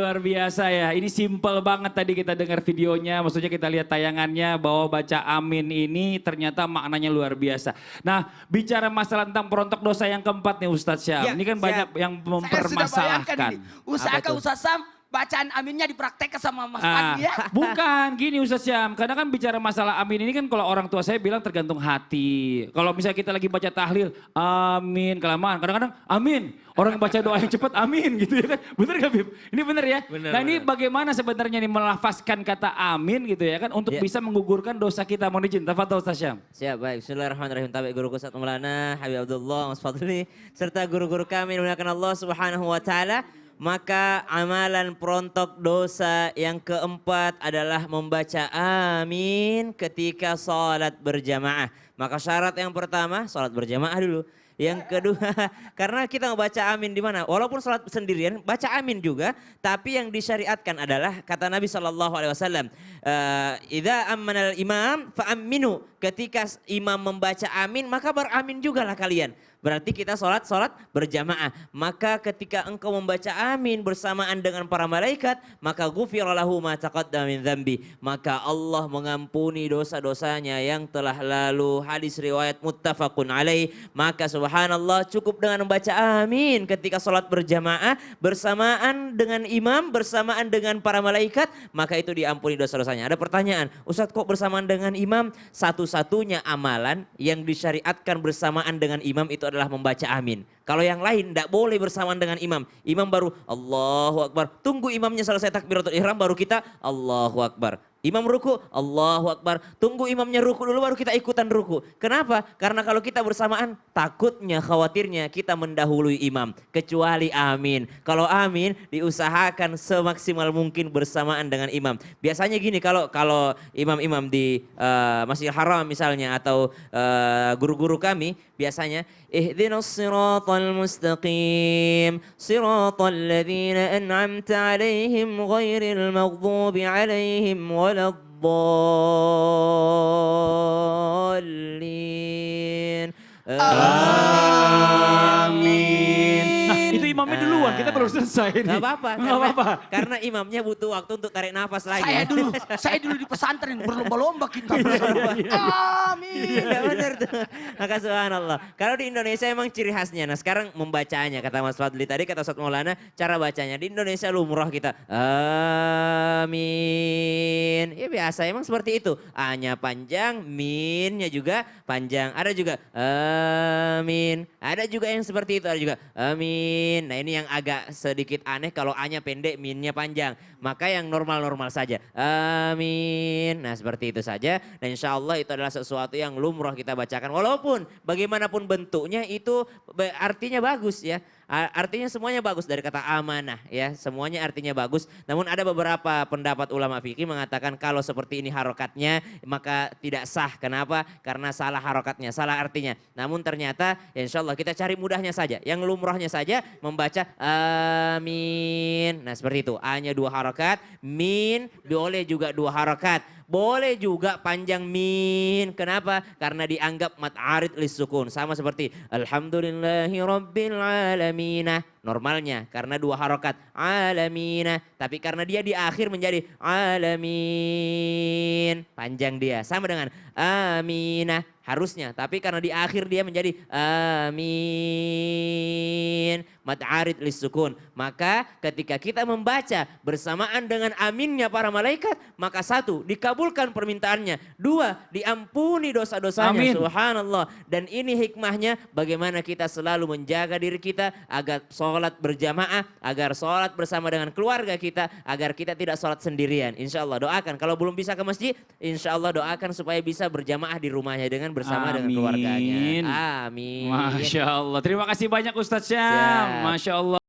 luar biasa ya. Ini simple banget tadi kita dengar videonya. Maksudnya kita lihat tayangannya bahwa baca amin ini ternyata maknanya luar biasa. Nah bicara masalah tentang perontok dosa yang keempat nih Ustadz Syam. Ya, Ini kan banyak yang saya sudah bayangkan mempermasalahkan. ini. Usahakan Ustaz Sam bacaan aminnya dipraktekkan sama Mas Ah, Andi ya. bukan gini Ustaz Syam, karena kan bicara masalah amin ini kan kalau orang tua saya bilang tergantung hati. Kalau misalnya kita lagi baca tahlil, amin, kelamaan. Kadang-kadang amin, orang baca doa yang cepat amin gitu ya kan. Bener gak Bib? Ini bener ya? Bener, nah ini bener. bagaimana sebenarnya nih melafazkan kata amin gitu ya kan. Untuk Ya. bisa menggugurkan dosa kita. Mohon izin, tafadhol Ustaz Syam. Siap, baik. Bismillahirrahmanirrahim. Tabi guru Ustaz Maulana, Habib Abdullah, Mas Fadli, serta guru-guru kami dimuliakan Allah Subhanahu wa taala. Maka amalan perontok dosa yang keempat adalah membaca amin ketika sholat berjamaah. Maka syarat yang pertama sholat berjamaah dulu. Yang kedua, karena kita mau baca amin di mana? Walaupun sholat sendirian, baca amin juga. Tapi yang disyariatkan adalah kata Nabi SAW, "Idza ammanal imam fa'aminu." Ketika imam membaca amin, maka beramin juga lah kalian. Berarti kita sholat berjamaah. Maka ketika engkau membaca amin bersamaan dengan para malaikat, maka ghufira lahu ma taqaddama min dzambi. Maka Allah mengampuni dosa-dosanya yang telah lalu. Hadis riwayat muttafaqun alaih. Maka subhanallah cukup dengan membaca amin ketika sholat berjamaah bersamaan dengan imam, bersamaan dengan para malaikat, maka itu diampuni dosa-dosanya. Ada pertanyaan, Ustadz kok bersamaan dengan imam? Satu-satunya amalan yang disyariatkan bersamaan dengan imam itu adalah membaca amin. Kalau yang lain tidak boleh bersamaan dengan imam. Imam baru Allahu Akbar. Tunggu imamnya selesai takbiratul ihram baru kita Allahu Akbar. Imam ruku, Allahu Akbar. Tunggu imamnya ruku dulu baru kita ikutan ruku. Kenapa? Karena kalau kita bersamaan takutnya, khawatirnya kita mendahului imam. Kecuali amin. Kalau amin diusahakan semaksimal mungkin bersamaan dengan imam. Biasanya gini kalau imam-imam di Masjidil Haram misalnya atau guru-guru kami biasanya ihdinas siratal mustaqim siratal ladzina an'amta alaihim ghairil maghdubi alaihim waladdallin. Amin. Nah itu imamnya duluan, kita belum selesai nih. Gak apa-apa. Gak apa-apa. Karena imamnya butuh waktu untuk tarik nafas lagi. Saya dulu di pesantren berlomba-lomba kita. Amin. Iya benar tuh. Maka subhanallah. Kalau di Indonesia emang ciri khasnya. Nah sekarang membacanya. Kata Mas Fadli tadi, kata Ustadz Maulana. Cara bacanya. Di Indonesia lumrah kita. Amin. Ya biasa emang seperti itu. A-nya panjang, min-nya juga panjang. Ada juga amin. Ada juga yang seperti itu. Ada juga amin. Nah ini yang agak sedikit aneh kalau A-nya pendek, min-nya panjang. Maka yang normal-normal saja. Amin. Nah seperti itu saja. Dan insya Allah itu adalah sesuatu yang lumrah kita bacakan. Walaupun bagaimanapun bentuknya itu artinya bagus ya. Artinya semuanya bagus dari kata amanah ya. Semuanya artinya bagus. Namun ada beberapa pendapat ulama fikih mengatakan kalau seperti ini harokatnya maka tidak sah. Kenapa? Karena salah harokatnya, salah artinya. Namun ternyata ya insya Allah kita cari mudahnya saja. Yang lumrahnya saja membaca amin. Nah seperti itu. A-nya 2 harokat, min boleh juga 2 harokat. Boleh juga panjang min. Kenapa? Karena dianggap mat arid lis sukun. Sama seperti alhamdulillahi rabbil alamina. Normalnya karena 2 harokat alamina. Tapi karena dia di akhir menjadi alamin. Panjang dia. Sama dengan aminah. Harusnya, tapi karena di akhir dia menjadi amin. Mat arid lis sukun. Maka ketika kita membaca bersamaan dengan aminnya para malaikat, maka 1, dikabulkan permintaannya. 2, diampuni dosa-dosanya. Amin. Subhanallah. Dan ini hikmahnya bagaimana kita selalu menjaga diri kita agar sholat berjamaah, agar sholat bersama dengan keluarga kita, agar kita tidak sholat sendirian. Insya Allah doakan. Kalau belum bisa ke masjid, insya Allah doakan supaya bisa berjamaah di rumahnya dengan bersama dengan keluarganya. Amin. Masya Allah. Terima kasih banyak Ustadz Syam. Siap. Masya Allah.